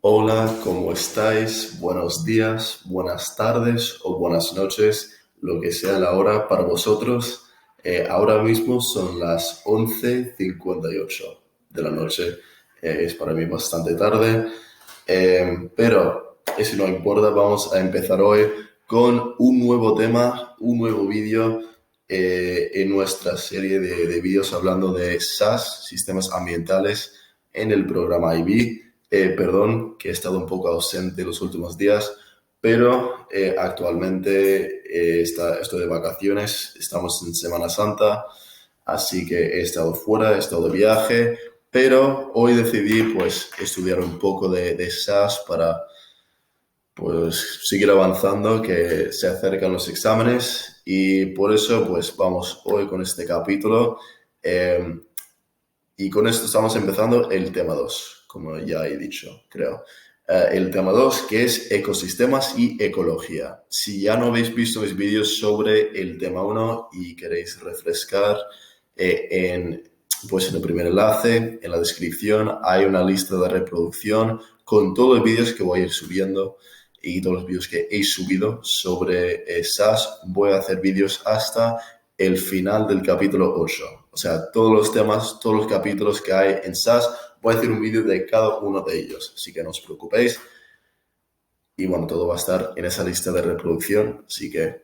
Hola, ¿cómo estáis? Buenos días, buenas tardes o buenas noches, lo que sea la hora para vosotros. Ahora mismo son las 11:58 de la noche. Es para mí bastante tarde, pero eso no importa. Vamos a empezar hoy con un nuevo tema, un nuevo vídeo en nuestra serie de vídeos hablando de SaaS, sistemas ambientales, en el programa IB. Perdón que he estado un poco ausente los últimos días, pero actualmente estoy de vacaciones, estamos en Semana Santa, así que he estado fuera, he estado de viaje, pero hoy decidí pues estudiar un poco de SaaS para pues seguir avanzando, que se acercan los exámenes y por eso pues vamos hoy con este capítulo. eh, y con esto estamos empezando el tema 2, como ya he dicho, creo. El tema 2, que es ecosistemas y ecología. Si ya no habéis visto mis vídeos sobre el tema uno y queréis refrescar, pues en el primer enlace, en la descripción, hay una lista de reproducción con todos los vídeos que voy a ir subiendo y todos los vídeos que he subido sobre SaaS. Voy a hacer vídeos hasta el final del capítulo 8. O sea, todos los temas, todos los capítulos que hay en SaaS, voy a hacer un vídeo de cada uno de ellos. Así que no os preocupéis. Y bueno, todo va a estar en esa lista de reproducción. Así que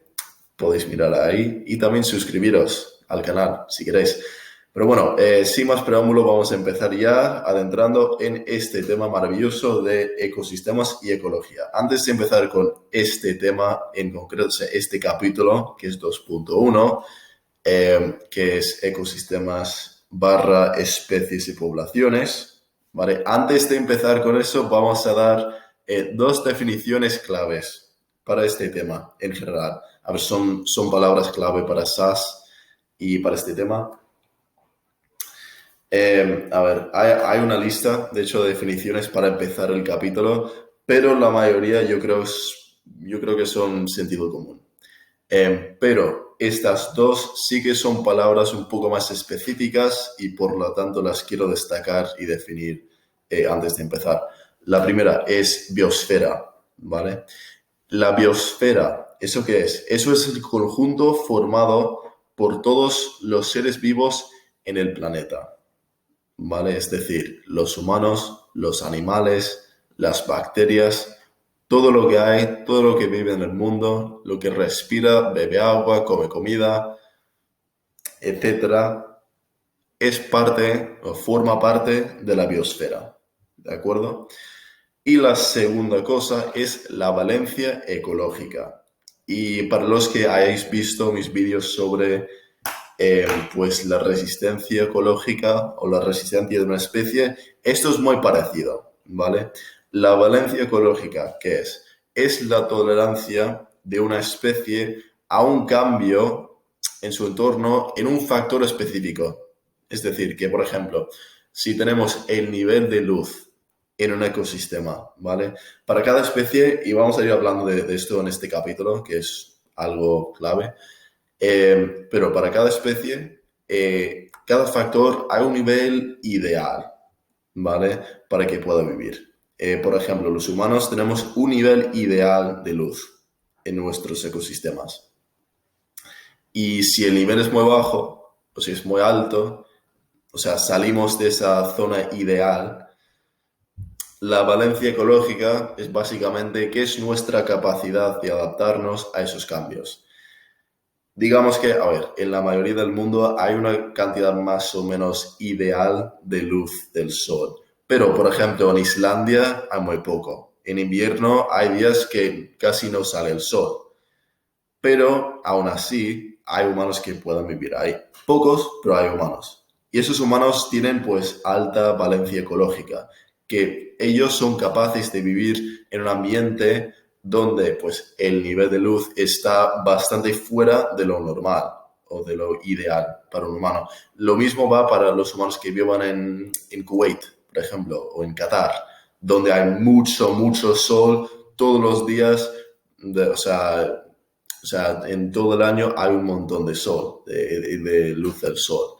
podéis mirar ahí y también suscribiros al canal si queréis. Pero bueno, sin más preámbulo, vamos a empezar ya adentrando en este tema maravilloso de ecosistemas y ecología. Antes de empezar con este tema en concreto, o sea, este capítulo, que es 2.1, que es ecosistemas barra especies y poblaciones, ¿vale? Antes de empezar con eso, vamos a dar dos definiciones claves para este tema en general. A ver, son palabras clave para SaaS y para este tema. A ver, hay una lista, de hecho, de definiciones para empezar el capítulo, pero la mayoría yo creo que son sentido común. Pero estas dos sí que son palabras un poco más específicas y por lo tanto las quiero destacar y definir antes de empezar. La primera es biosfera, ¿vale? La biosfera, ¿eso qué es? Eso es el conjunto formado por todos los seres vivos en el planeta, ¿vale? Es decir, los humanos, los animales, las bacterias, todo lo que hay, todo lo que vive en el mundo, lo que respira, bebe agua, come comida, etcétera, es parte o forma parte de la biosfera, ¿de acuerdo? Y la segunda cosa es la valencia ecológica. Y para los que hayáis visto mis vídeos sobre pues la resistencia ecológica o la resistencia de una especie, esto es muy parecido, ¿vale? La valencia ecológica, ¿qué es? Es la tolerancia de una especie a un cambio en su entorno en un factor específico. Es decir, que por ejemplo, si tenemos el nivel de luz en un ecosistema, ¿vale? Para cada especie, y vamos a ir hablando de esto en este capítulo, que es algo clave, pero para cada especie, cada factor hay un nivel ideal, ¿vale? Para que pueda vivir. Por ejemplo, los humanos tenemos un nivel ideal de luz en nuestros ecosistemas. Y si el nivel es muy bajo o si es muy alto, o sea, salimos de esa zona ideal, la valencia ecológica es básicamente qué es nuestra capacidad de adaptarnos a esos cambios. Digamos que, a ver, en la mayoría del mundo hay una cantidad más o menos ideal de luz del sol. Pero, por ejemplo, en Islandia hay muy poco. En invierno hay días que casi no sale el sol. Pero, aún así, hay humanos que pueden vivir ahí. Pocos, pero hay humanos. Y esos humanos tienen, pues, alta valencia ecológica, que ellos son capaces de vivir en un ambiente donde pues el nivel de luz está bastante fuera de lo normal o de lo ideal para un humano. Lo mismo va para los humanos que vivan en Kuwait, por ejemplo, o en Qatar, donde hay mucho sol todos los días, o sea, en todo el año hay un montón de sol, de luz del sol.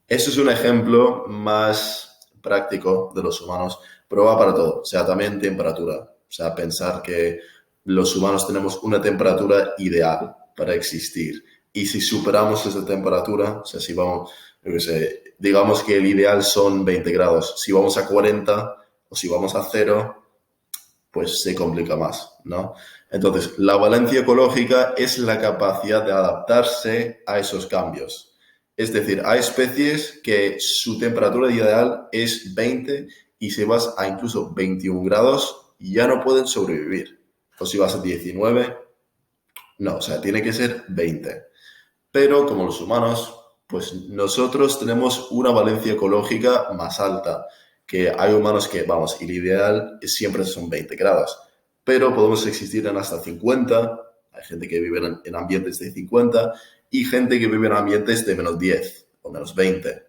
Eso es un ejemplo más práctico de los humanos, pero va para todo, o sea, también temperatura. O sea, pensar que los humanos tenemos una temperatura ideal para existir. Y si superamos esa temperatura, o sea, si vamos, yo qué sé, digamos que el ideal son 20 grados, si vamos a 40 o si vamos a 0, pues se complica más, ¿no? Entonces, la valencia ecológica es la capacidad de adaptarse a esos cambios. Es decir, hay especies que su temperatura ideal es 20 y si vas a incluso 21 grados ya no pueden sobrevivir. O si vas a 19, no, o sea, tiene que ser 20. Pero como los humanos, pues nosotros tenemos una valencia ecológica más alta, que hay humanos que, vamos, el ideal siempre son 20 grados, pero podemos existir en hasta 50, hay gente que vive en ambientes de 50 y gente que vive en ambientes de menos 10 o menos 20. O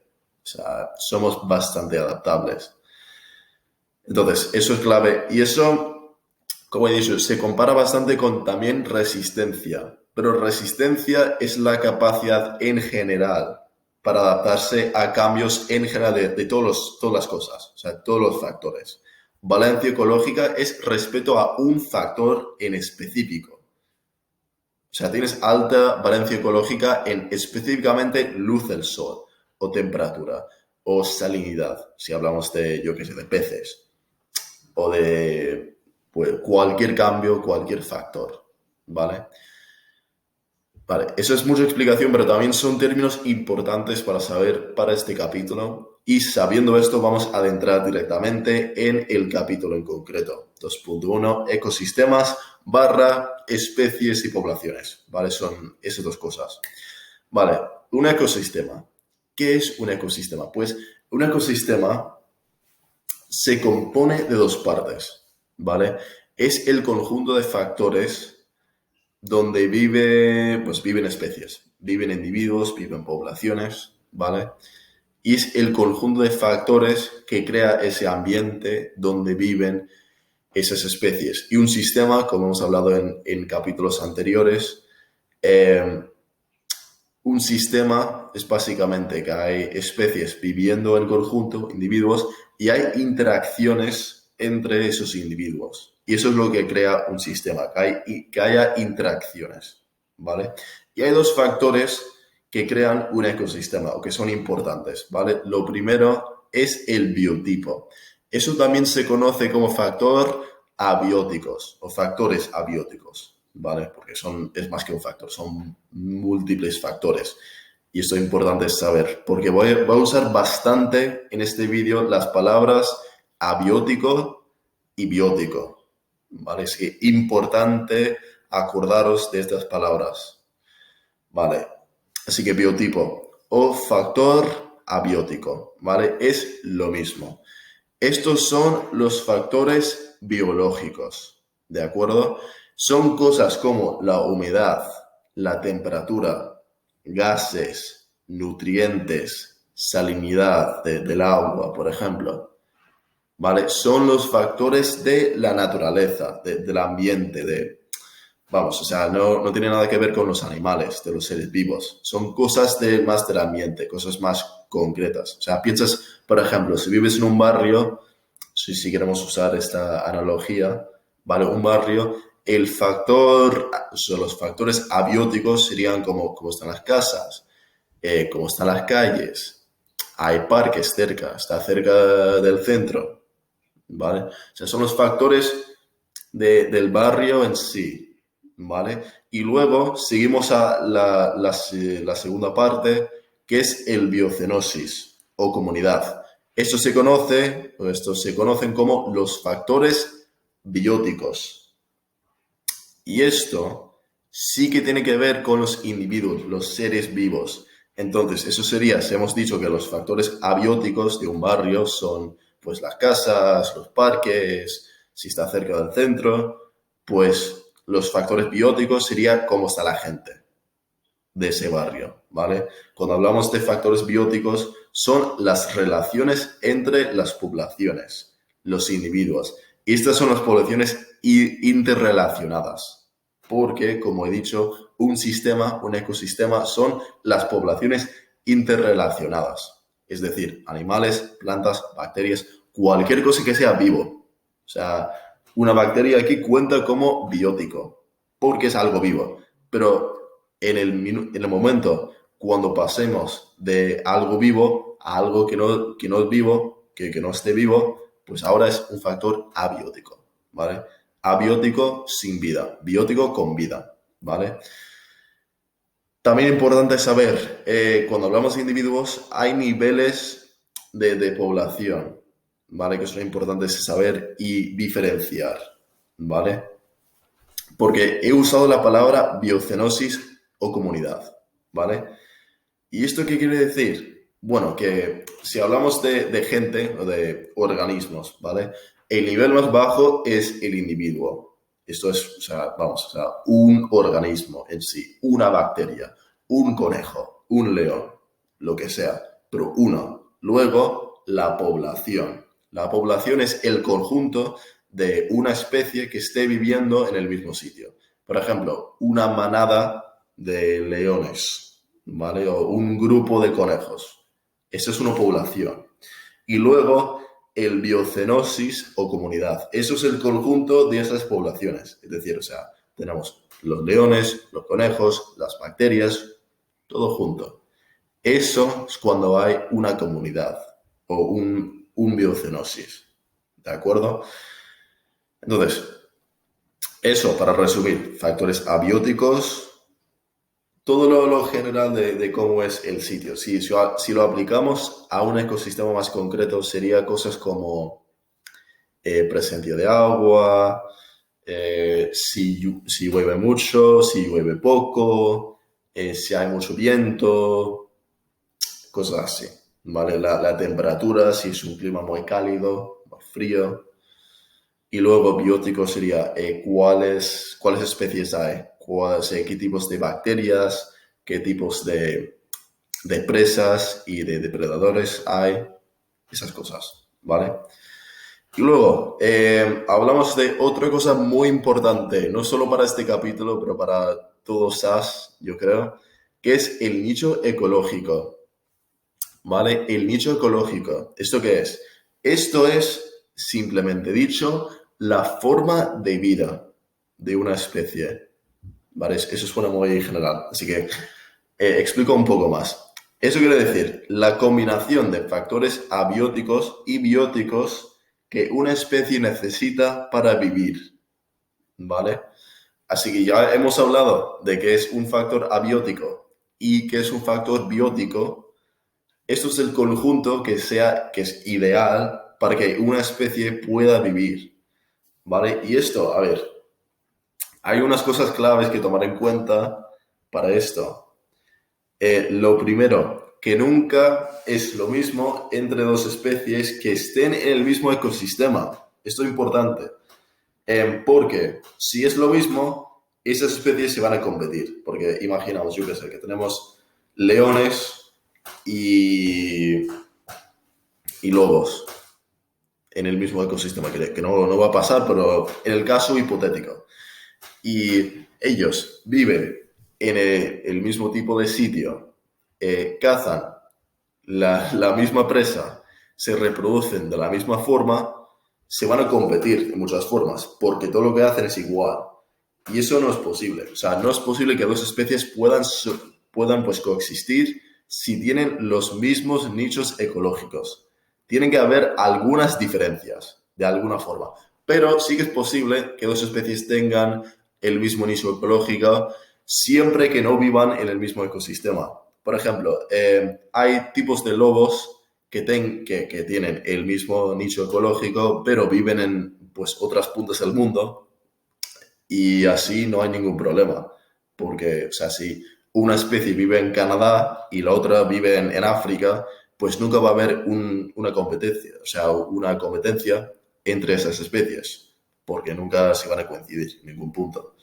sea, somos bastante adaptables. Entonces, eso es clave y eso, como he dicho, se compara bastante con también resistencia. Pero resistencia es la capacidad en general para adaptarse a cambios en general de todas las cosas, o sea, todos los factores. Valencia ecológica es respecto a un factor en específico. O sea, tienes alta valencia ecológica en específicamente luz del sol, o temperatura, o salinidad, si hablamos de, yo qué sé, de peces, o de pues, cualquier cambio, cualquier factor, ¿vale? Vale, eso es mucha explicación, pero también son términos importantes para saber para este capítulo. Y sabiendo esto, vamos a adentrar directamente en el capítulo en concreto. 2.1, ecosistemas / especies y poblaciones. ¿Vale? Son esas dos cosas. Vale, un ecosistema. ¿Qué es un ecosistema? Pues un ecosistema se compone de dos partes. ¿Vale? Es el conjunto de factores donde viven especies, viven individuos, viven poblaciones, ¿vale? Y es el conjunto de factores que crea ese ambiente donde viven esas especies. Y un sistema, como hemos hablado en capítulos anteriores, un sistema es básicamente que hay especies viviendo en conjunto, individuos, y hay interacciones entre esos individuos. Y eso es lo que crea un sistema, que haya interacciones, ¿vale? Y hay dos factores que crean un ecosistema o que son importantes, ¿vale? Lo primero es el biotipo. Eso también se conoce como factor abióticos o factores abióticos. ¿Vale? Porque es más que un factor, son múltiples factores. Y esto es importante saber, porque voy a usar bastante en este vídeo las palabras abiótico y biótico. ¿Vale? Es que importante acordaros de estas palabras. ¿Vale? Así que biotipo o factor abiótico, ¿vale? Es lo mismo. Estos son los factores biológicos, ¿de acuerdo? Son cosas como la humedad, la temperatura, gases, nutrientes, salinidad del agua, por ejemplo. ¿Vale? Son los factores de la naturaleza, del ambiente, vamos, o sea, no tiene nada que ver con los animales, de los seres vivos. Son cosas más del ambiente, cosas más concretas. O sea, piensas, por ejemplo, si vives en un barrio, si queremos usar esta analogía, ¿vale? Un barrio, los factores abióticos serían como están las casas, cómo están las calles, hay parques cerca, está cerca del centro, ¿vale? O sea, son los factores del barrio en sí, ¿vale? Y luego seguimos a la segunda parte, que es el biocenosis o comunidad. Estos se conocen como los factores bióticos. Y esto sí que tiene que ver con los individuos, los seres vivos. Entonces, eso sería, si hemos dicho que los factores abióticos de un barrio son pues las casas, los parques, si está cerca del centro, pues los factores bióticos sería cómo está la gente de ese barrio, ¿vale? Cuando hablamos de factores bióticos, son las relaciones entre las poblaciones, los individuos. Y estas son las poblaciones interrelacionadas, porque, como he dicho, un ecosistema son las poblaciones interrelacionadas. Es decir, animales, plantas, bacterias, cualquier cosa que sea vivo. O sea, una bacteria aquí cuenta como biótico, porque es algo vivo. Pero en el momento cuando pasemos de algo vivo a algo que no es vivo, que no esté vivo, pues ahora es un factor abiótico, ¿vale? Abiótico sin vida, biótico con vida, ¿vale? También importante saber, cuando hablamos de individuos, hay niveles de población, ¿vale? Que son importantes saber y diferenciar, ¿vale? Porque he usado la palabra biocenosis o comunidad, ¿vale? ¿Y esto qué quiere decir? Bueno, que si hablamos de gente o de organismos, ¿vale? El nivel más bajo es el individuo. Esto es, o sea, vamos, o sea, un organismo en sí, una bacteria, un conejo, un león, lo que sea, pero uno. Luego, la población. La población es el conjunto de una especie que esté viviendo en el mismo sitio. Por ejemplo, una manada de leones, ¿vale? O un grupo de conejos. Esa es una población. Y luego el biocenosis o comunidad. Eso es el conjunto de esas poblaciones. Es decir, o sea, tenemos los leones, los conejos, las bacterias, todo junto. Eso es cuando hay una comunidad o un biocenosis. ¿De acuerdo? Entonces, eso para resumir, factores abióticos, todo lo general de cómo es el sitio. Si lo aplicamos a un ecosistema más concreto, sería cosas como presencia de agua, si llueve mucho, si llueve poco, si hay mucho viento, cosas así, ¿vale? La temperatura, si es un clima muy cálido, muy frío. Y luego biótico sería cuáles especies hay, qué tipos de bacterias, qué tipos de presas y de depredadores hay, esas cosas, ¿vale? Y luego, hablamos de otra cosa muy importante, no solo para este capítulo, pero para todos SAS, yo creo, que es el nicho ecológico, ¿vale? El nicho ecológico, ¿esto qué es? Esto es, simplemente dicho, la forma de vida de una especie, ¿vale? Eso suena muy general, así que explico un poco más. Eso quiere decir la combinación de factores abióticos y bióticos que una especie necesita para vivir, ¿vale? Así que ya hemos hablado de qué es un factor abiótico y qué es un factor biótico. Esto es el conjunto que es ideal para que una especie pueda vivir, ¿vale? Y esto, a ver, hay unas cosas claves que tomar en cuenta para esto. Lo primero, que nunca es lo mismo entre dos especies que estén en el mismo ecosistema. Esto es importante, porque si es lo mismo, esas especies se van a competir. Porque imaginamos, yo qué sé, que tenemos leones y lobos en el mismo ecosistema, que no va a pasar, pero en el caso hipotético. Y ellos viven en el mismo tipo de sitio, cazan la misma presa, se reproducen de la misma forma, se van a competir de muchas formas, porque todo lo que hacen es igual. Y eso no es posible. O sea, no es posible que dos especies puedan pues, coexistir si tienen los mismos nichos ecológicos. Tienen que haber algunas diferencias, de alguna forma. Pero sí que es posible que dos especies tengan el mismo nicho ecológico siempre que no vivan en el mismo ecosistema. Por ejemplo, hay tipos de lobos que tienen el mismo nicho ecológico, pero viven en pues, otras puntas del mundo y así no hay ningún problema. Porque, o sea, si una especie vive en Canadá y la otra vive en África, pues nunca va a haber una competencia, o sea, una competencia entre esas especies, porque nunca se van a coincidir en ningún punto.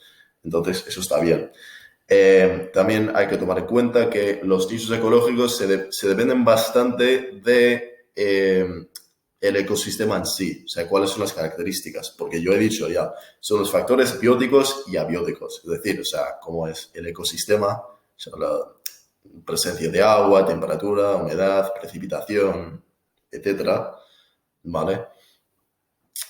Entonces, eso está bien. También hay que tomar en cuenta que los nichos ecológicos se dependen bastante de el ecosistema en sí, o sea, cuáles son las características, porque yo he dicho ya, son los factores bióticos y abióticos, es decir, o sea, cómo es el ecosistema, o sea, presencia de agua, temperatura, humedad, precipitación, etcétera, ¿vale?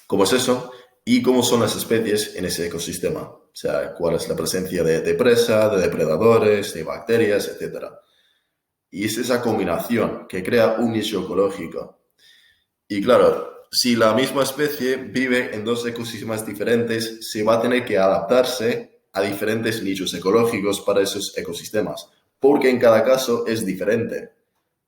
¿Cómo es eso? Y cómo son las especies en ese ecosistema. O sea, cuál es la presencia de presa, de depredadores, de bacterias, etcétera. Y es esa combinación que crea un nicho ecológico. Y claro, si la misma especie vive en dos ecosistemas diferentes, se va a tener que adaptarse a diferentes nichos ecológicos para esos ecosistemas, porque en cada caso es diferente.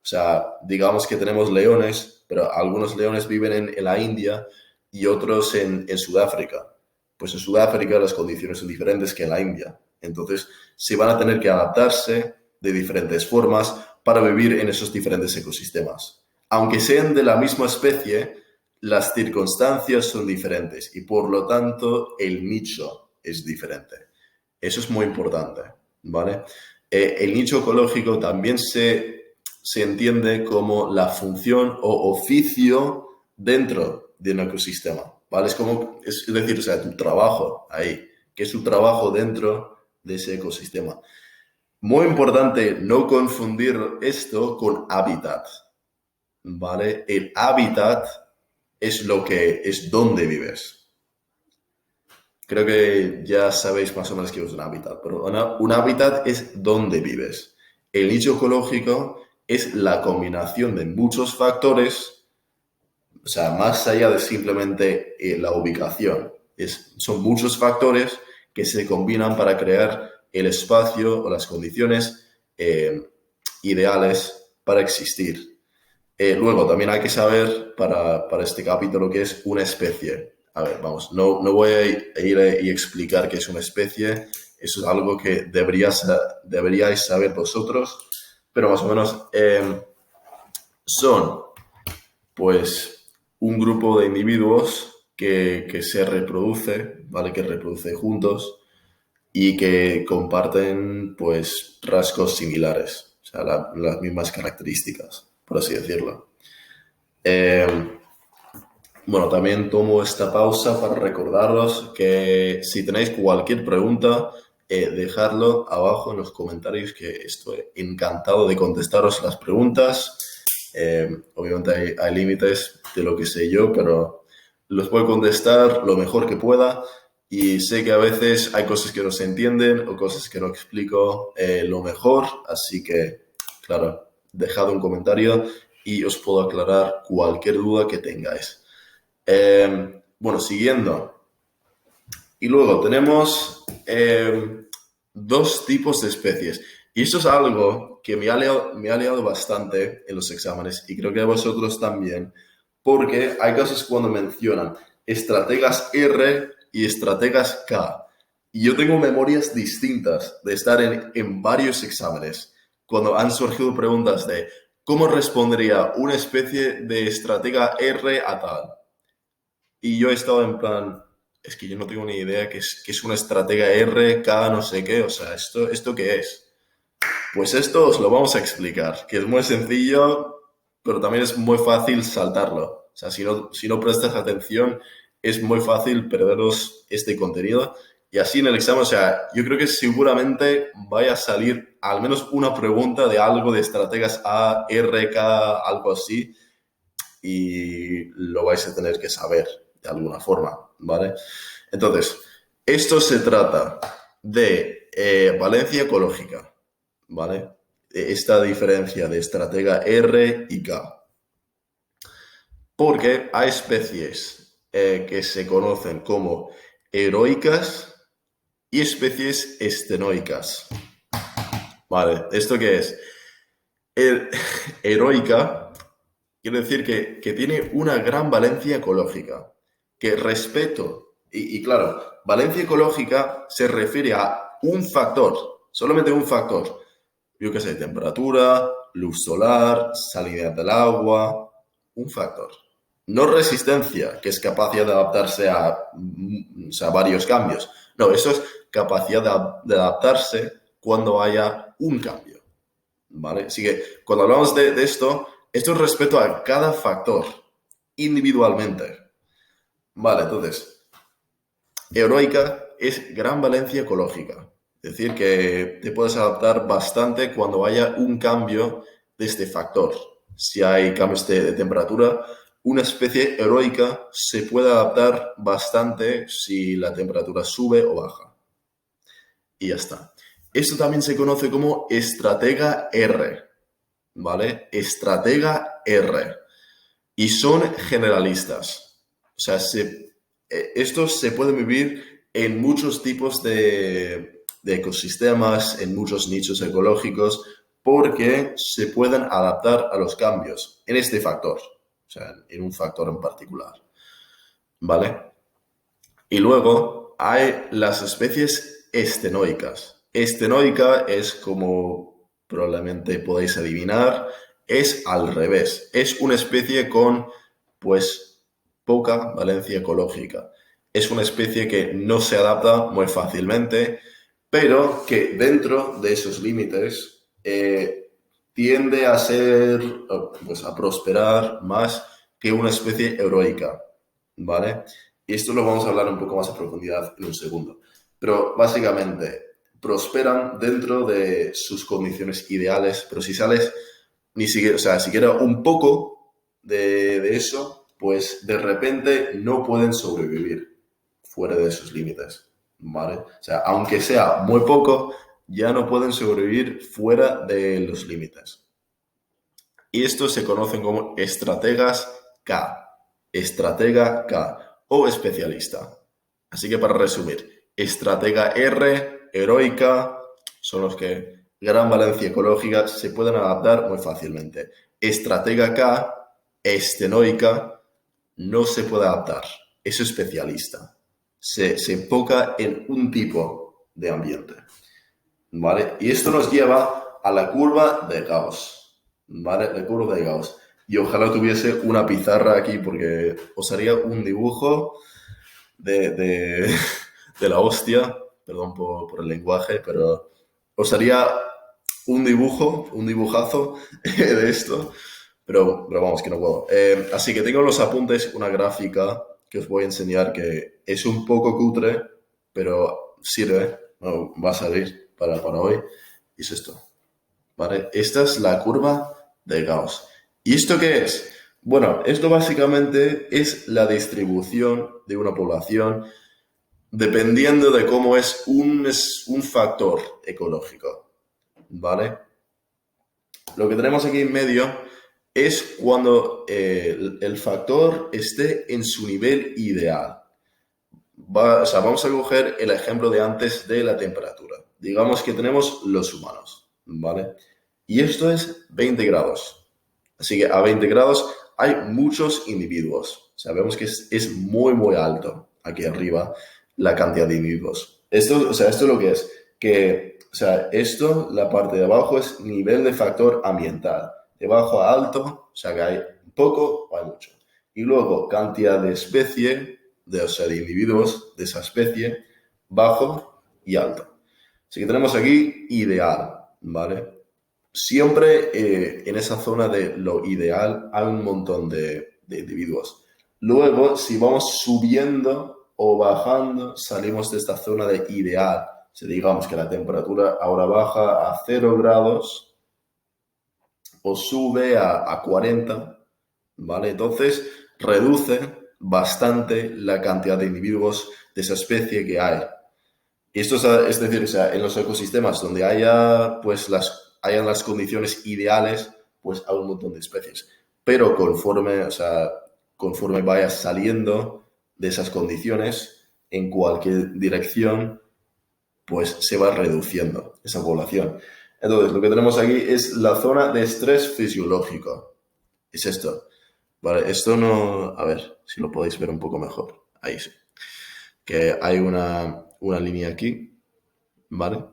O sea, digamos que tenemos leones, pero algunos leones viven en la India y otros en Sudáfrica. Pues en Sudáfrica las condiciones son diferentes que en la India. Entonces, se van a tener que adaptarse de diferentes formas para vivir en esos diferentes ecosistemas. Aunque sean de la misma especie, las circunstancias son diferentes y por lo tanto el nicho es diferente. Eso es muy importante, ¿vale? El nicho ecológico también se entiende como la función o oficio dentro de un ecosistema, ¿vale? Es decir, o sea, tu trabajo ahí, que es tu trabajo dentro de ese ecosistema. Muy importante no confundir esto con hábitat, ¿vale? El hábitat es lo que es donde vives. Creo que ya sabéis más o menos qué es un hábitat, pero un hábitat es donde vives. El nicho ecológico es la combinación de muchos factores, o sea, más allá de simplemente la ubicación. Son muchos factores que se combinan para crear el espacio o las condiciones ideales para existir. Luego, también hay que saber para este capítulo qué es una especie. A ver, vamos, no voy a ir y explicar qué es una especie. Eso es algo que deberíais saber vosotros. Pero más o menos son, pues, un grupo de individuos que se reproduce, ¿vale? Que reproduce juntos y que comparten, pues, rasgos similares. O sea, las mismas características, por así decirlo. Bueno, también tomo esta pausa para recordaros que si tenéis cualquier pregunta, dejadlo abajo en los comentarios, que estoy encantado de contestaros las preguntas. Obviamente hay límites de lo que sé yo, pero los voy a contestar lo mejor que pueda. Y sé que a veces hay cosas que no se entienden o cosas que no explico lo mejor, así que, claro, dejad un comentario y os puedo aclarar cualquier duda que tengáis. Bueno, siguiendo. Y luego tenemos dos tipos de especies. Y esto es algo que me ha liado bastante en los exámenes y creo que a vosotros también, porque hay casos cuando mencionan estrategas R y estrategas K. Y yo tengo memorias distintas de estar en varios exámenes cuando han surgido preguntas de cómo respondería una especie de estratega R a tal. Y yo he estado en plan, es que yo no tengo ni idea qué es una estratega R, K, no sé qué, o sea, ¿esto qué es? Pues esto os lo vamos a explicar, que es muy sencillo, pero también es muy fácil saltarlo. O sea, si no prestas atención, es muy fácil perderos este contenido. Y así en el examen, o sea, yo creo que seguramente vaya a salir al menos una pregunta de algo de estrategas A, R, K, algo así, y lo vais a tener que saber de alguna forma, ¿vale? Entonces, esto se trata de valencia ecológica, ¿vale? Esta diferencia de estratega R y K. Porque hay especies que se conocen como heroicas y especies estenoicas. ¿Vale? ¿Esto qué es? Heroica quiere decir que tiene una gran valencia ecológica, que respeto, y claro, valencia ecológica se refiere a un factor, solamente un factor, yo qué sé, temperatura, luz solar, salinidad del agua, un factor. No resistencia, que es capacidad de adaptarse o sea, varios cambios. No, eso es capacidad de adaptarse cuando haya un cambio, ¿vale? Así que cuando hablamos de esto es respecto a cada factor individualmente. Vale, entonces, heroica es gran valencia ecológica. Es Es decir, que te puedes adaptar bastante cuando haya un cambio de este factor. Si hay cambios de temperatura, una especie heroica se puede adaptar bastante si la temperatura sube o baja. Y ya está. Esto también se conoce como estratega R, ¿vale? Estratega R. Y son generalistas. O sea, estos se pueden vivir en muchos tipos de ecosistemas, en muchos nichos ecológicos, porque se pueden adaptar a los cambios en este factor, o sea, en un factor en particular, ¿vale? Y luego hay las especies estenoicas. Estenoica es, como probablemente podéis adivinar, es al revés. Es una especie con, pues, poca valencia ecológica. Es una especie que no se adapta muy fácilmente, pero que dentro de esos límites tiende a ser, pues, a prosperar más que una especie heroica, ¿vale? Y esto lo vamos a hablar un poco más a profundidad en un segundo. Pero básicamente prosperan dentro de sus condiciones ideales, pero si sales ni siquiera, o sea, siquiera un poco de eso, pues de repente no pueden sobrevivir fuera de sus límites, ¿vale? O sea, aunque sea muy poco, ya no pueden sobrevivir fuera de los límites. Y estos se conocen como estrategas K, estratega K o especialista. Así que para resumir, estratega R, heroica, son los que gran valencia ecológica se pueden adaptar muy fácilmente. Estratega K, estenoica, no se puede adaptar, es especialista. Se enfoca en un tipo de ambiente, ¿vale? Y esto nos lleva a la curva de Gauss, ¿vale? La curva de Gauss. Y ojalá tuviese una pizarra aquí porque os haría un dibujo de, de la hostia, perdón por el lenguaje, pero os haría un dibujo, un dibujazo de esto, pero vamos, que no puedo. Así que tengo en los apuntes una gráfica que os voy a enseñar que es un poco cutre, pero sirve, no, va a salir para hoy, y es esto, ¿vale? Esta es la curva de Gauss. ¿Y esto qué es? Bueno, esto básicamente es la distribución de una población dependiendo de cómo es un factor ecológico, ¿vale? Lo que tenemos aquí en medio es cuando el factor esté en su nivel ideal. O sea, vamos a coger el ejemplo de antes de la temperatura. Digamos que tenemos los humanos, ¿vale? Y esto es 20 grados. Así que a 20 grados hay muchos individuos. Sabemos que es muy, muy alto aquí arriba la cantidad de individuos. Esto, o sea, esto es lo que es. Que, o sea, esto, la parte de abajo es nivel de factor ambiental. De bajo a alto, o sea, que hay poco o hay mucho. Y luego cantidad de especie, o sea, de individuos de esa especie, bajo y alto. Así que tenemos aquí ideal, ¿vale? Siempre en esa zona de lo ideal hay un montón de individuos. Luego, si vamos subiendo o bajando, salimos de esta zona de ideal. Si digamos que la temperatura ahora baja a 0 grados o sube a 40, ¿vale? Entonces, reduce bastante la cantidad de individuos de esa especie que hay. Y esto es decir, o sea, en los ecosistemas donde haya, pues, hayan las condiciones ideales, pues hay un montón de especies. Pero conforme, o sea, conforme vayas saliendo de esas condiciones, en cualquier dirección, pues se va reduciendo esa población. Entonces, lo que tenemos aquí es la zona de estrés fisiológico. Es esto. Vale, esto no... A ver si lo podéis ver un poco mejor. Ahí sí. Que hay una línea aquí, ¿vale?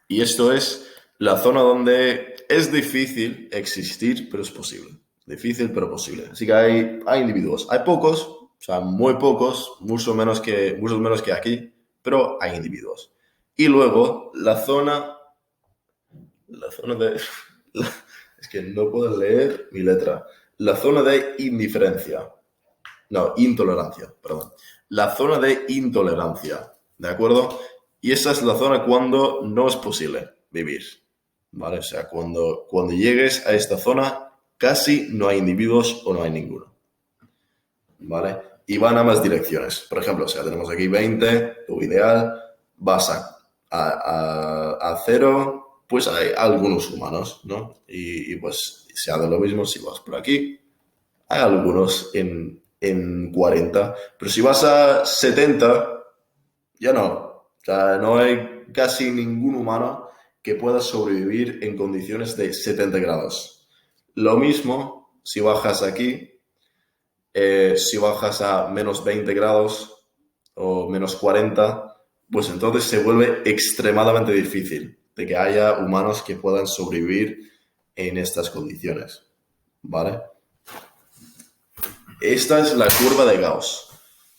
Y esto es la zona donde es difícil existir, pero es posible. Difícil, pero posible. Así que hay individuos. Hay pocos, o sea, muy pocos, mucho menos que aquí, pero hay individuos. Y luego la zona de... es que no puedo leer mi letra. La zona de indiferencia. No, intolerancia, perdón. La zona de intolerancia, ¿de acuerdo? Y esa es la zona cuando no es posible vivir, ¿vale? O sea, cuando llegues a esta zona, casi no hay individuos o no hay ninguno, ¿vale? Y van a más direcciones. Por ejemplo, o sea, tenemos aquí 20, tu ideal, vas a 0, pues hay algunos humanos, ¿no? Y pues se hace lo mismo si vas por aquí. Hay algunos en 40, pero si vas a 70, ya no. O sea, no hay casi ningún humano que pueda sobrevivir en condiciones de 70 grados. Lo mismo si bajas aquí, si bajas a menos 20 grados o menos 40, pues entonces se vuelve extremadamente difícil de que haya humanos que puedan sobrevivir en estas condiciones, ¿vale? Esta es la curva de Gauss,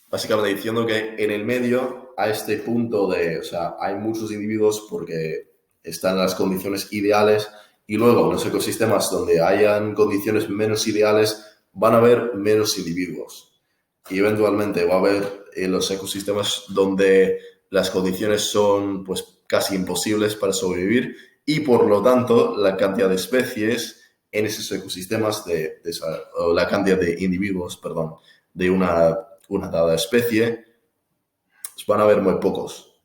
básicamente diciendo que en el medio, a este punto o sea, hay muchos individuos porque están en las condiciones ideales y luego en los ecosistemas donde hayan condiciones menos ideales van a haber menos individuos. Y eventualmente va a haber en los ecosistemas donde las condiciones son pues casi imposibles para sobrevivir y por lo tanto la cantidad de especies en esos ecosistemas o la cantidad de individuos, perdón, de una dada especie, pues van a haber muy pocos.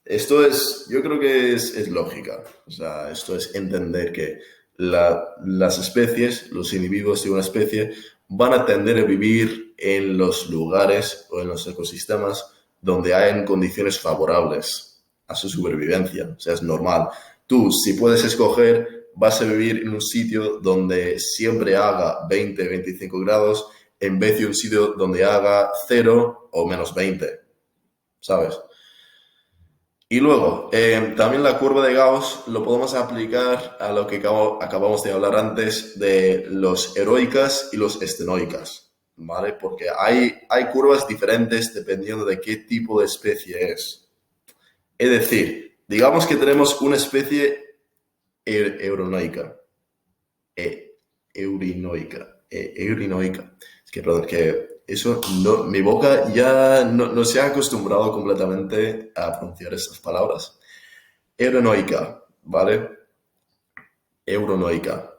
Esto yo creo que es lógica. O sea, esto es entender que las especies, los individuos de una especie, van a tender a vivir en los lugares o en los ecosistemas donde hayan condiciones favorables a su supervivencia. O sea, es normal. Tú, si puedes escoger, vas a vivir en un sitio donde siempre haga 20, 25 grados, en vez de un sitio donde haga 0 o menos 20, ¿sabes? Y luego, también la curva de Gauss lo podemos aplicar a lo que acabamos de hablar antes de los heroicas y los estenoicas, ¿vale? Porque hay curvas diferentes dependiendo de qué tipo de especie es. Es decir, digamos que tenemos una especie euronoica, eurinoica. Es que, perdón, que eso no, mi boca ya no se ha acostumbrado completamente a pronunciar estas palabras. Euronoica, ¿vale? Euronoica.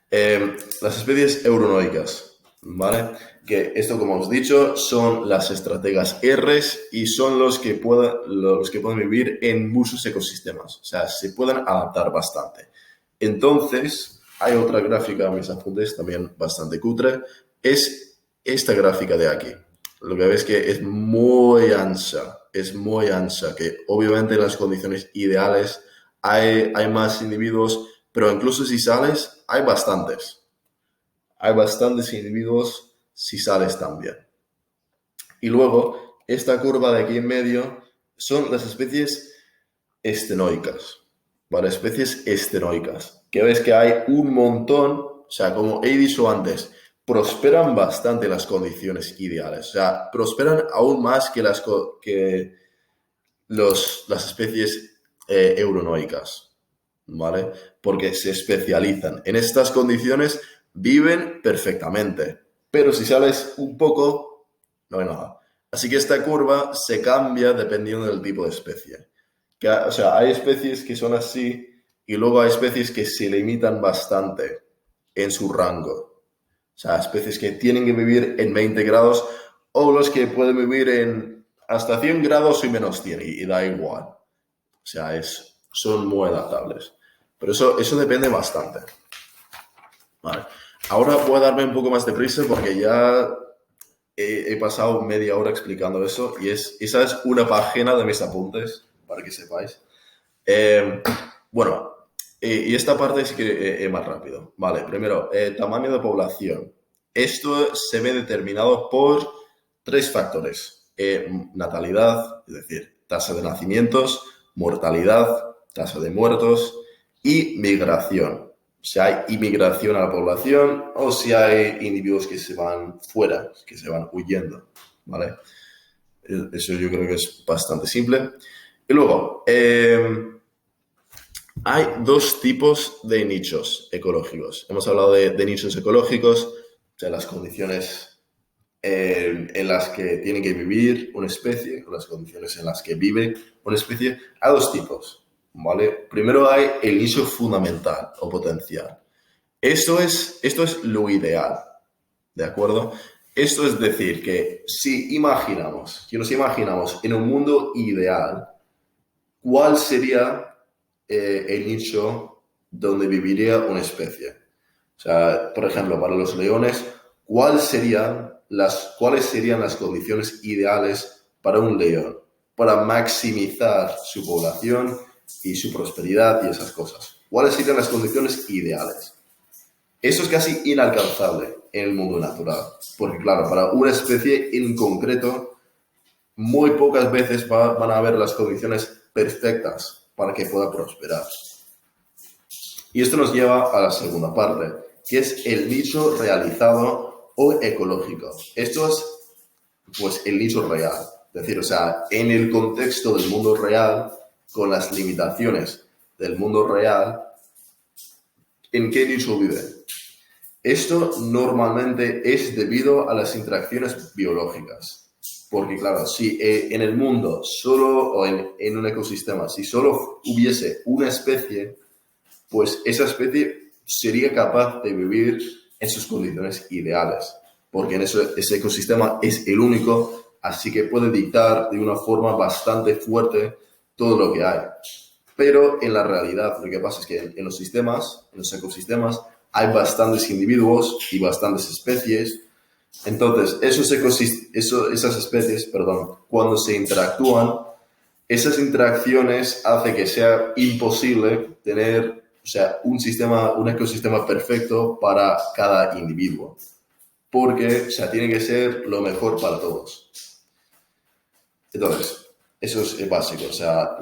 Las especies euronoicas, ¿vale? Que esto, como os he dicho, son las estrategas Rs y son los que pueden vivir en muchos ecosistemas. O sea, se pueden adaptar bastante. Entonces, hay otra gráfica, mis apuntes, también bastante cutre. Es esta gráfica de aquí. Lo que ves que es muy ancha, que obviamente en las condiciones ideales hay más individuos, pero incluso si sales, hay bastantes. Hay bastantes individuos si sales también. Y luego, esta curva de aquí en medio son las especies estenoicas, ¿vale? Especies estenoicas, que ves que hay un montón, o sea, como he dicho antes, prosperan bastante las condiciones ideales, o sea, prosperan aún más que las especies euronoicas, ¿vale? Porque se especializan. En estas condiciones viven perfectamente, pero si sales un poco, no hay nada. Así que esta curva se cambia dependiendo del tipo de especie. O sea, hay especies que son así y luego hay especies que se limitan bastante en su rango. O sea, especies que tienen que vivir en 20 grados o los que pueden vivir en hasta 100 grados y menos 100 y da igual. O sea, son muy adaptables. Pero eso depende bastante. Vale. Ahora voy a darme un poco más de prisa porque ya he pasado media hora explicando eso y esa es una página de mis apuntes, para que sepáis. Bueno, y esta parte sí que es más rápido. Vale, primero, tamaño de población. Esto se ve determinado por 3 factores. Natalidad, es decir, tasa de nacimientos, mortalidad, tasa de muertos y migración. Si hay inmigración a la población o si hay individuos que se van fuera, que se van huyendo, ¿vale? Eso yo creo que es bastante simple. Y luego, hay 2 tipos de nichos ecológicos. Hemos hablado de nichos ecológicos, o sea, las condiciones en las que tiene que vivir una especie, o las condiciones en las que vive una especie, hay dos tipos, ¿vale? Primero hay el nicho fundamental o potencial. Esto es lo ideal, ¿de acuerdo? Esto es decir que si nos imaginamos en un mundo ideal, ¿cuál sería el nicho donde viviría una especie? O sea, por ejemplo, para los leones, ¿cuáles serían las condiciones ideales para un león? Para maximizar su población y su prosperidad y esas cosas. ¿Cuáles serían las condiciones ideales? Eso es casi inalcanzable en el mundo natural. Porque, claro, para una especie en concreto, muy pocas veces van a haber las condiciones perfectas para que pueda prosperar. Y esto nos lleva a la segunda parte, que es el nicho realizado o ecológico. Esto es, pues, el nicho real. Es decir, o sea, en el contexto del mundo real, con las limitaciones del mundo real, ¿en qué nicho vive? Esto normalmente es debido a las interacciones biológicas. Porque, claro, si en el mundo solo, o en un ecosistema, si solo hubiese una especie, pues esa especie sería capaz de vivir en sus condiciones ideales, porque ese ecosistema es el único, así que puede dictar de una forma bastante fuerte todo lo que hay. Pero en la realidad lo que pasa es que en los ecosistemas, hay bastantes individuos y bastantes especies. Entonces, esas especies, cuando se interactúan, esas interacciones hacen que sea imposible tener, o sea, un ecosistema perfecto para cada individuo, porque, o sea, tiene que ser lo mejor para todos. Entonces, eso es básico, o sea,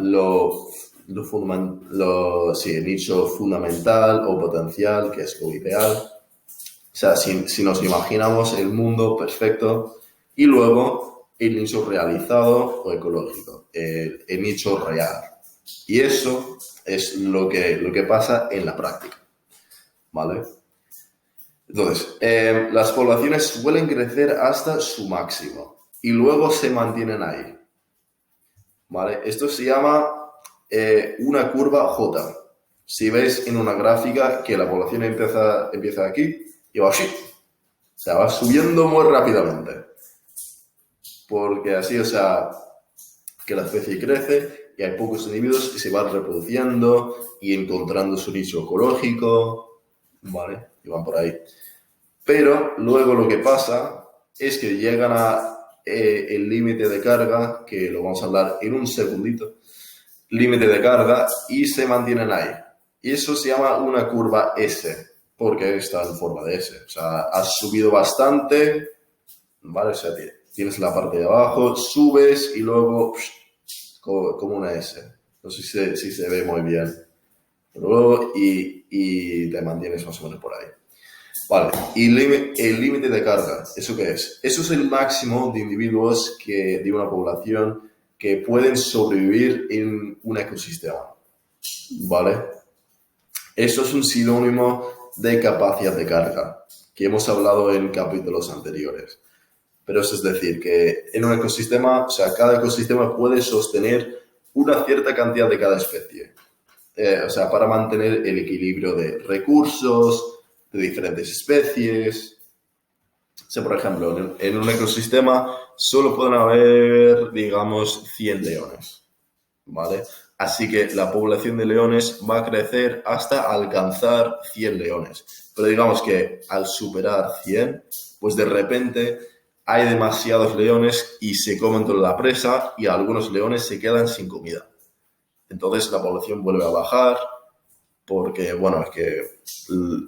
sí, el nicho fundamental o potencial, que es lo ideal. O sea, si nos imaginamos el mundo perfecto y luego el nicho realizado o ecológico, el nicho real. Y eso es lo que pasa en la práctica, ¿vale? Entonces, las poblaciones suelen crecer hasta su máximo y luego se mantienen ahí, ¿vale? Esto se llama una curva J. Si ves en una gráfica que la población empieza aquí y va así, o sea, va subiendo muy rápidamente. Porque así, o sea, que la especie crece y hay pocos individuos que se van reproduciendo y encontrando su nicho ecológico, ¿vale? Y van por ahí. Pero luego lo que pasa es que llegan a el límite de carga, que lo vamos a hablar en un segundito, límite de carga, y se mantienen ahí. Y eso se llama una curva S, porque está en forma de S. O sea, has subido bastante, ¿vale? O sea, tienes la parte de abajo, subes y luego como una S. No sé si se ve muy bien. Luego y te mantienes más o menos por ahí. Vale, y el límite de carga, ¿eso qué es? Eso es el máximo de individuos de una población que pueden sobrevivir en un ecosistema, ¿vale? Eso es un sinónimo de capacidad de carga, que hemos hablado en capítulos anteriores. Pero eso es decir, que en un ecosistema, o sea, cada ecosistema puede sostener una cierta cantidad de cada especie. O sea, para mantener el equilibrio de recursos, de diferentes especies. O sea, por ejemplo, en un ecosistema solo pueden haber, digamos, 100 leones, ¿vale? Así que la población de leones va a crecer hasta alcanzar 100 leones. Pero digamos que al superar 100, pues de repente hay demasiados leones y se comen toda la presa y algunos leones se quedan sin comida. Entonces la población vuelve a bajar porque, bueno, es que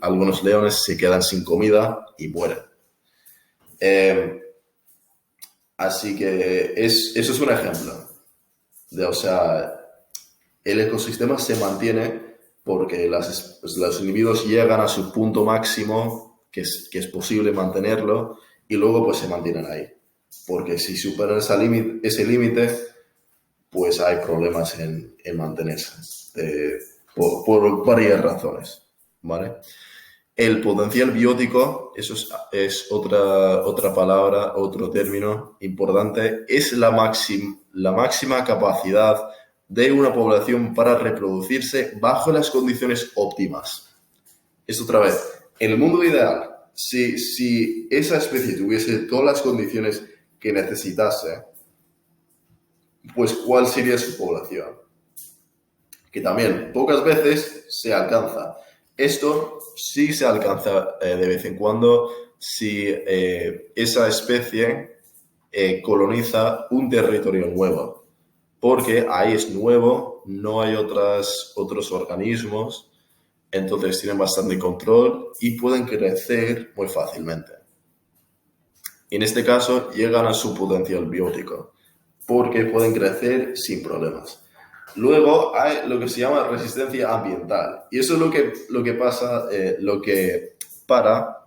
algunos leones se quedan sin comida y mueren. Así que eso es un ejemplo o sea, el ecosistema se mantiene porque los individuos llegan a su punto máximo, que es posible mantenerlo, y luego pues se mantienen ahí. Porque si superan ese límite, pues hay problemas en mantenerse, por varias razones, ¿vale? El potencial biótico, eso es otra palabra, otro término importante, es la máxima capacidad de una población para reproducirse bajo las condiciones óptimas. Es otra vez, en el mundo ideal, si esa especie tuviese todas las condiciones que necesitase, pues ¿cuál sería su población? Que también pocas veces se alcanza. Esto sí se alcanza de vez en cuando si esa especie coloniza un territorio nuevo, porque ahí es nuevo, no hay otros organismos, entonces tienen bastante control y pueden crecer muy fácilmente. En este caso llegan a su potencial biótico, porque pueden crecer sin problemas. Luego hay lo que se llama resistencia ambiental. Y eso es lo que pasa, lo que para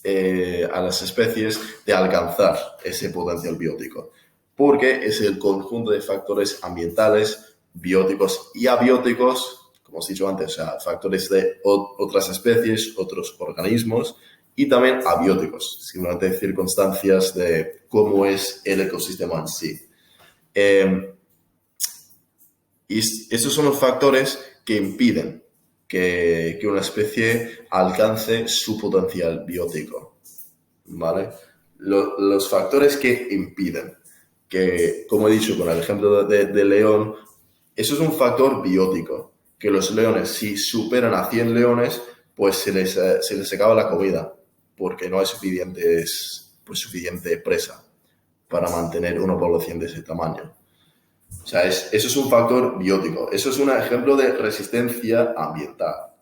a las especies de alcanzar ese potencial biótico. Porque es el conjunto de factores ambientales, bióticos y abióticos, como os he dicho antes, o sea, factores de otras especies, otros organismos, y también abióticos, simplemente circunstancias de cómo es el ecosistema en sí. Y esos son los factores que impiden que una especie alcance su potencial biótico, ¿vale? Los factores que impiden, que como he dicho con el ejemplo de león, eso es un factor biótico, que los leones, si superan a 100 leones, pues se les acaba la comida, porque no hay suficiente presa para mantener una población de ese tamaño. O sea, eso es un factor biótico. Eso es un ejemplo de resistencia ambiental.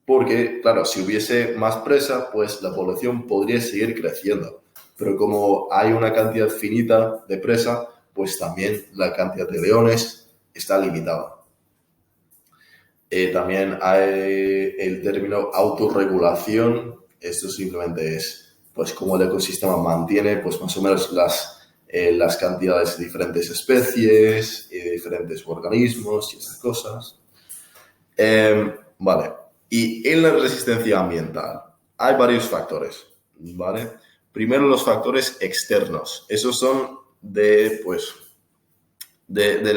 Porque, claro, si hubiese más presa, pues la población podría seguir creciendo. Pero como hay una cantidad finita de presa, pues también la cantidad de leones está limitada. También hay el término autorregulación. Esto simplemente es, pues, cómo el ecosistema mantiene, pues, más o menos las cantidades de diferentes especies y de diferentes organismos y esas cosas. Vale. Y en la resistencia ambiental hay varios factores, ¿vale? Primero los factores externos. Esos son del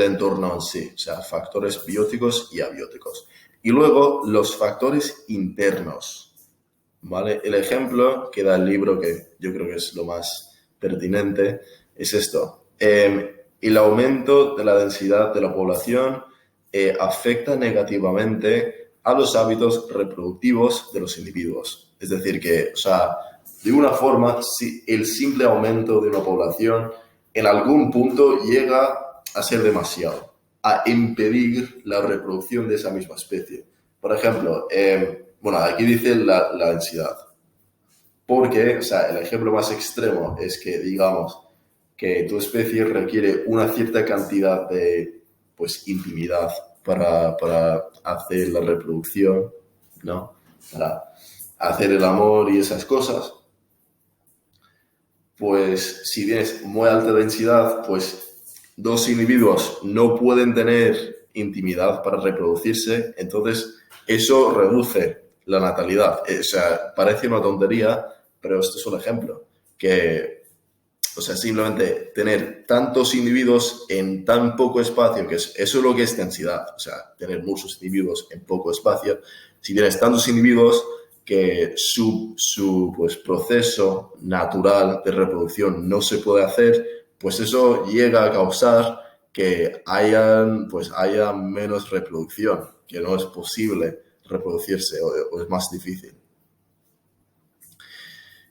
entorno en sí, o sea, factores bióticos y abióticos. Y luego los factores internos, ¿vale? El ejemplo que da el libro, que yo creo que es lo más pertinente, es esto. El aumento de la densidad de la población afecta negativamente a los hábitos reproductivos de los individuos. Es decir, que, o sea, de una forma, si el simple aumento de una población en algún punto llega a ser demasiado, a impedir la reproducción de esa misma especie. Por ejemplo, bueno, aquí dice la densidad. Porque, o sea, el ejemplo más extremo es que, digamos, que tu especie requiere una cierta cantidad de, pues, intimidad para hacer la reproducción, ¿no? Para hacer el amor y esas cosas. Pues, si tienes muy alta densidad, pues, dos individuos no pueden tener intimidad para reproducirse, entonces eso reduce la natalidad. O sea, parece una tontería, pero esto es un ejemplo. O sea, simplemente tener tantos individuos en tan poco espacio, eso es lo que es densidad. O sea, tener muchos individuos en poco espacio. Si tienes tantos individuos que su pues, proceso natural de reproducción no se puede hacer, pues eso llega a causar que haya menos reproducción, que no es posible reproducirse o es más difícil.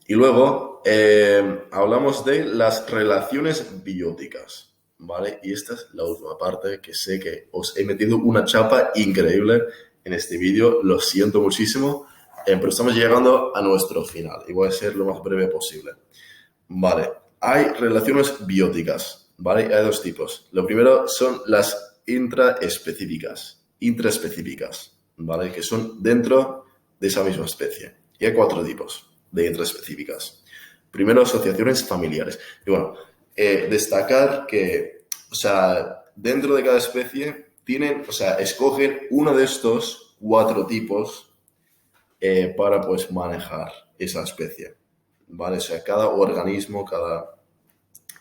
Y luego hablamos de las relaciones bióticas, ¿vale? Y esta es la última parte, que sé que os he metido una chapa increíble en este vídeo, lo siento muchísimo, pero estamos llegando a nuestro final y voy a ser lo más breve posible. Vale, hay relaciones bióticas, ¿vale? Hay dos tipos. Lo primero son las intraespecíficas, ¿vale? Que son dentro de esa misma especie. Y hay 4 tipos de intraespecíficas. Primero, asociaciones familiares. Y bueno, destacar que, o sea, dentro de cada especie escogen uno de estos 4 tipos para pues manejar esa especie, ¿vale? O sea, cada organismo,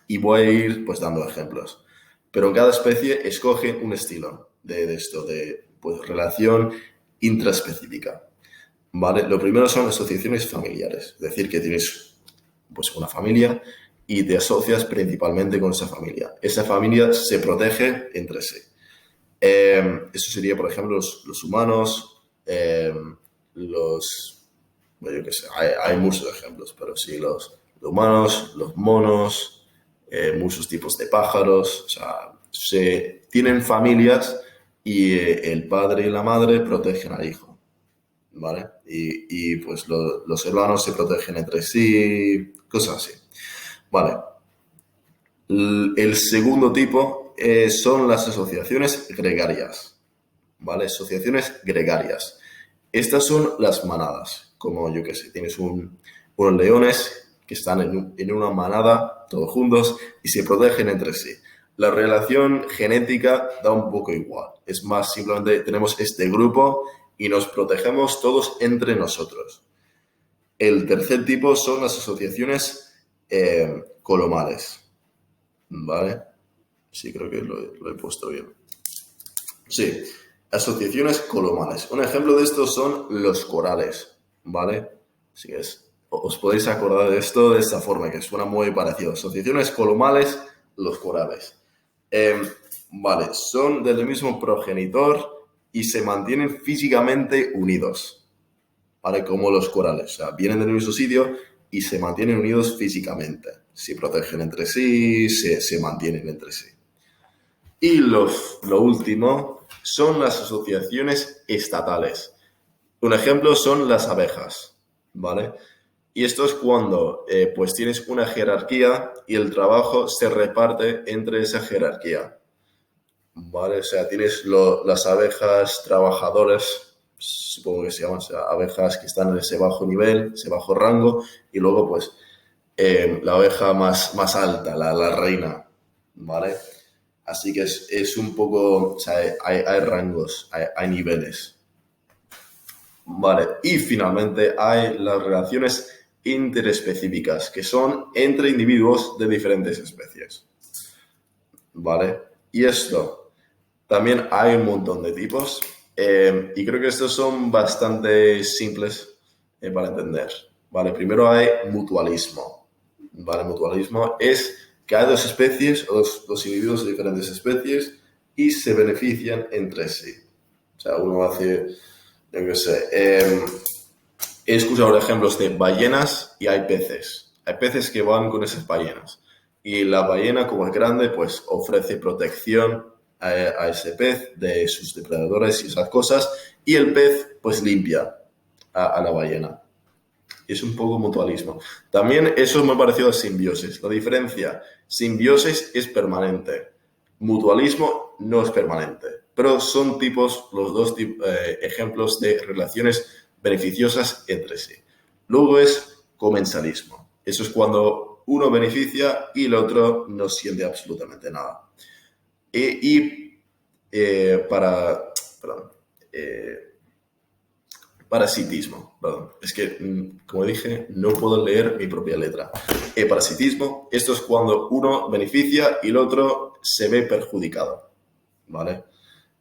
y voy a ir pues dando ejemplos. Pero cada especie escoge un estilo de esto, de pues, relación intraespecífica, ¿vale? Lo primero son asociaciones familiares, es decir, que tienes pues una familia y te asocias principalmente con esa familia. Esa familia se protege entre sí. Eso sería, por ejemplo, los humanos, bueno, yo qué sé, hay muchos ejemplos, pero sí, los humanos, los monos, muchos tipos de pájaros, o sea, se tienen familias y el padre y la madre protegen al hijo, ¿vale? Y pues los hermanos se protegen entre sí, cosas así. Vale. El segundo tipo son las asociaciones gregarias, ¿vale? Asociaciones gregarias. Estas son las manadas, como yo que sé, tienes unos leones que están en una manada, todos juntos, y se protegen entre sí. La relación genética da un poco igual. Es más, simplemente tenemos este grupo y nos protegemos todos entre nosotros. El tercer tipo son las asociaciones colomales, ¿vale? Sí, creo que lo he puesto bien. Sí, asociaciones colomales. Un ejemplo de esto son los corales, ¿vale? Así que os podéis acordar de esto de esta forma, que suena muy parecido. Asociaciones colomales, los corales. Eh, vale, son del mismo progenitor y se mantienen físicamente unidos, ¿vale? Como los corales. O sea, vienen del mismo sitio y se mantienen unidos físicamente. Se protegen entre sí, se mantienen entre sí. Y lo último son las asociaciones estatales. Un ejemplo son las abejas, ¿vale? Y esto es cuando pues tienes una jerarquía y el trabajo se reparte entre esa jerarquía, ¿vale? O sea, tienes las abejas trabajadoras, supongo que se llaman, o sea, abejas que están en ese bajo nivel, ese bajo rango, y luego pues la abeja más alta, la reina, ¿vale? Así que es un poco, o sea, hay rangos, hay niveles. Vale, y finalmente hay las relaciones interespecíficas, que son entre individuos de diferentes especies. Vale, y esto, también hay un montón de tipos, y creo que estos son bastante simples para entender. Vale, primero hay mutualismo. Vale, mutualismo es que hay dos especies, o dos individuos de diferentes especies, y se benefician entre sí. O sea, uno hace, yo qué sé, he escuchado ejemplos de ballenas y hay peces. Hay peces que van con esas ballenas. Y la ballena, como es grande, pues ofrece protección a ese pez de sus depredadores y esas cosas. Y el pez, pues limpia a la ballena. Es un poco mutualismo. También eso es muy parecido a simbiosis. La diferencia, simbiosis es permanente. Mutualismo no es permanente. Pero son los dos ejemplos de relaciones beneficiosas entre sí. Luego es comensalismo. Eso es cuando uno beneficia y el otro no siente absolutamente nada. Perdón, parasitismo, perdón. Es que, como dije, no puedo leer mi propia letra. Parasitismo, esto es cuando uno beneficia y el otro se ve perjudicado, ¿vale?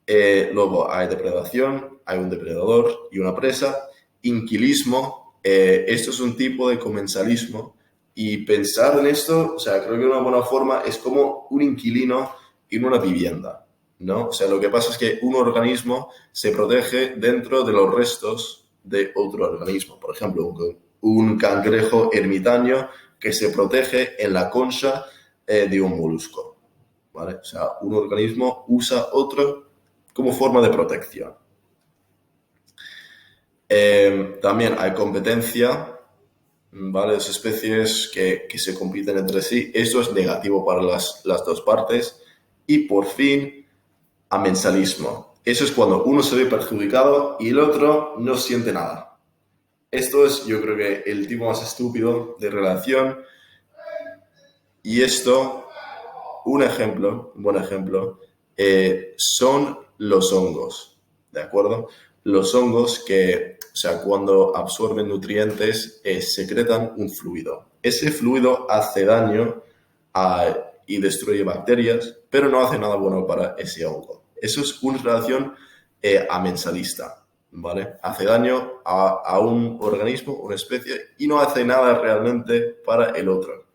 Luego hay depredación, hay un depredador y una presa. Inquilismo, esto es un tipo de comensalismo y pensar en esto, o sea, creo que una buena forma es como un inquilino en una vivienda, ¿no? O sea, lo que pasa es que un organismo se protege dentro de los restos de otro organismo. Por ejemplo, un cangrejo ermitaño que se protege en la concha de un molusco, ¿vale? O sea, un organismo usa otro como forma de protección. También hay competencia, ¿vale? Las especies que se compiten entre sí. Esto es negativo para las dos partes. Y por fin, amensalismo. Eso es cuando uno se ve perjudicado y el otro no siente nada. Esto es, yo creo que, el tipo más estúpido de relación. Y esto, un ejemplo, un buen ejemplo, son los hongos, ¿de acuerdo? Los hongos que, o sea, cuando absorben nutrientes, secretan un fluido. Ese fluido hace daño y destruye bacterias, pero no hace nada bueno para ese hongo. Eso es una relación amensalista, ¿vale? Hace daño a un organismo, una especie, y no hace nada realmente para el otro.